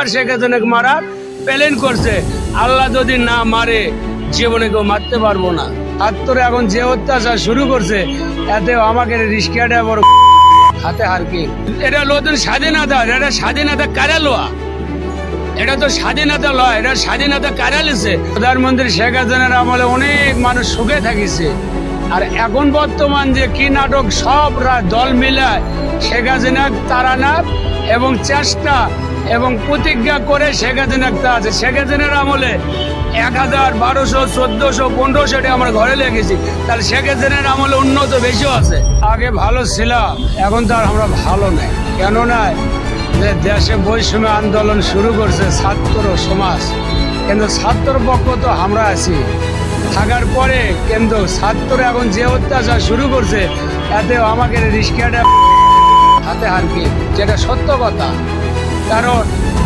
তিনবার শেখ হাসিনাকে মারার প্ল্যান করছে। আল্লাহ যদি না মারে জীবনে কেউ মারতে পারবো না। আত্মরে এখন যে অত্যাচার শুরু করছে এতে আমাকে রিস্কাটা বড় হাতে হারকে। এটা নতুন স্বাধীনতা, এটা স্বাধীনতা কারা লোয়া, এটা তো স্বাধীনতা লয়, এটা স্বাধীনতা কারা লিছে। প্রধানমন্ত্রী শেখ হাসিনার আমলে অনেক মানুষ সুখে থাকিছে। আর এখন বর্তমান যে কি নাটক সব দল মিলায় শেখ হাসিনা তাড়ানা এবং চেষ্টা এবং প্রতিজ্ঞা করে শেখ হাসিনা আছে। শেখ হাসিনার আমলে 1000, 1200, 1400, 1500 আমার ঘরে লেগেছি। তাহলে শেখ হাসিনার আমলে উন্নত বেশি আছে। আগে ভালো ছিলাম, এখন তো আর আমরা ভালো নাই। কেন নাই যে দেশে বৈষম্য আন্দোলন শুরু করছে ছাত্র সমাজ, কিন্তু ছাত্র পক্ষ তো আমরা আছি থাকার পরে, কিন্তু ছাত্র এখন যে অত্যাচার শুরু করছে এতে আমাকে রিস্কাটা হাতে হারকে, যেটা সত্য কথা। কারণ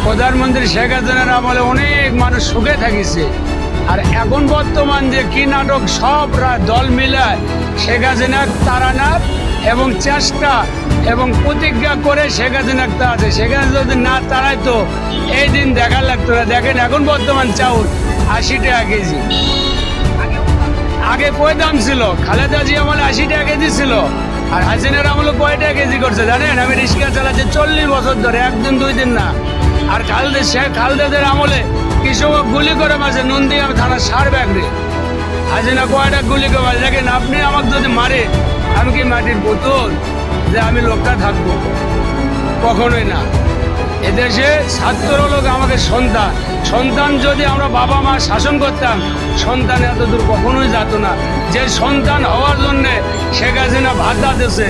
প্রধানমন্ত্রী শেখ হাসিনার আমলে অনেক মানুষ সুখে থাকিছে। আর এখন বর্তমান যে কি নাটক সব দল মিলায় শেখ হাসিনা তাড়ানা এবং চেষ্টা এবং প্রতিজ্ঞা করে শেখ হাসিনা আছে। শেখ হাসিনা যদি না তাড়াইতো এই দিন দেখা লাগতো না। দেখেন এখন বর্তমান চাউল 80 টাকা কেজি, আগে কয় দাম ছিল? খালেদা জিয়া আমলে 80 টাকা কেজি ছিল, আর হাসিনার আমলে কয় টাকা কেজি করছে জানেন? আমি রিক্সা চালাচ্ছি 40 বছর ধরে, একদিন 2 দিন না। আর শেখ খালেদাদের আমলে কৃষক গুলি করে মাঝে নন্দীগ্রাম থানার সার ব্যাগরে হাসিনা কয়টা গুলি করে মাঝে। দেখেন আপনি আমাকে যদি মারে আমি কি মাটির বোতল যে আমি লোকটা থাকবো? কখনোই না। এদেশে ছাত্র লোক আমাকে সন্তান, সন্তান যদি আমরা বাবা মা শাসন করতাম সন্তান এত দূর কখনোই যেত না। যে সন্তান হওয়ার জন্যে শেখ হাসিনা ভাতা দিয়েছে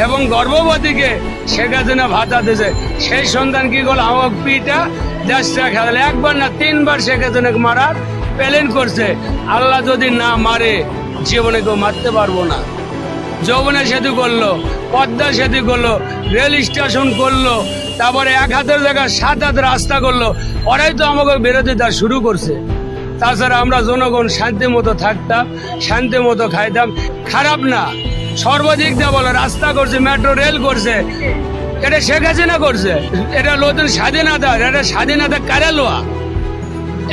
এবং গর্ভবতীকে শেখ হাসিনা ভাতা দিয়েছে, সেই সন্তান কি করলো? আমার পিটা দেশটা খেলালে। একবার না 3বার শেখ হাসিনাকে মারার প্ল্যান করছে। আল্লাহ যদি না মারে জীবনে কেউ মারতে পারবো না। যৌবনের সেতু করলো, পদ্মা সেতু করলো, রেল স্টেশন করলো, তারপরে 1 হাতের জায়গায় 7 হাত রাস্তা করলো। ওরাই তো আমাকে বিরোধিতা শুরু করছে। তাছাড়া আমরা জনগণ শান্তি মতো থাকতাম, শান্তি মতো খাইতাম। খারাপ না, সর্বাধিক দিয়ে বলো রাস্তা করছে, মেট্রো রেল করছে, এটা শেখ হাসিনা করছে। এটা নতুন স্বাধীনতা, এটা স্বাধীনতা কারা লোয়া,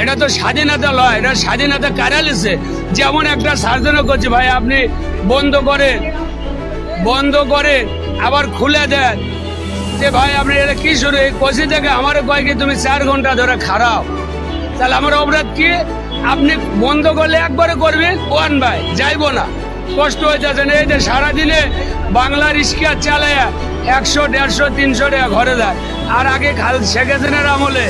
এটা তো স্বাধীনতা লয়, এটা স্বাধীনতা কারা লিছে। যেমন একটা সার্জনও করছে, ভাই আপনি বন্ধ করে আবার খুলে দেন, যে ভাই আপনি এটা কি শুরু? এই কষি থেকে আমার কয় কি তুমি 4 ঘন্টা ধরে খারাপ, তাহলে আমার অপরাধ কি? আপনি বন্ধ করলে একবারে করবেন, ওয়ান ভাই যাইবো না, কষ্ট হয়ে যাচ্ছে না। এই যে সারাদিনে বাংলা রিক্সা চালায়া 100, 150, 300 টাকা ঘরে দেয়। আর আগে শেখ হাসিনার আমলে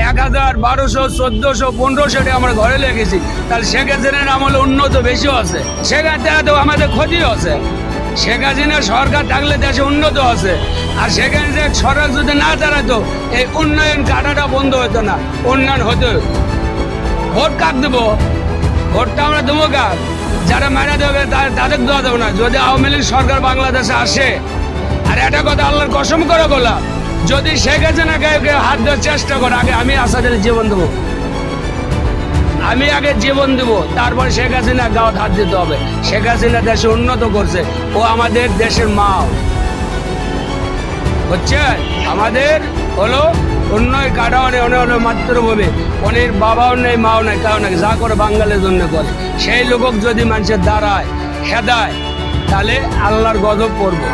1000, 1200, 1400, 1500 টাকা আমরা ঘরে লেগেছি। তাহলে শেখ হাসিনার আমলে উন্নত বেশিও আছে, শেখ হাসিনা তো আমাদের ক্ষতিও আছে। শেখ হাসিনা সরকার থাকলে দেশে উন্নত আছে, আর শেখ হাসিনা সরকার যদি না দাঁড়াতো এই উন্নয়ন কাটাটা বন্ধ হতো না, উন্নয়ন হতো। ভোট কাক দেবো? ভোটটা আমরা দেবো কাক? যারা মারা দেবে তাদের দেওয়া দেবো না। যদি আওয়ামী লীগ সরকার বাংলাদেশে আসে, আর একটা কথা আল্লাহর কসম করে বললাম, যদি শেখ হাসিনা গায়ে হাত দেওয়ার চেষ্টা করে আগে আমি আসাদের জীবন দেবো, আমি আগে জীবন দেবো, তারপরে শেখ হাসিনা গাওয়াত হাত দিতে হবে। শেখ হাসিনা দেশে উন্নত করছে, ও আমাদের দেশের মা হচ্ছে। আমাদের হলো উন্নয়ন কাটাওয়ানে হলো মাতৃভূমি, অনেক বাবাও নেই মাও নেই, কারণ যা করে বাঙালির জন্য করে। সেই লোক যদি মানুষের দাঁড়ায় খেদায় তাহলে আল্লাহর গজব পড়বে।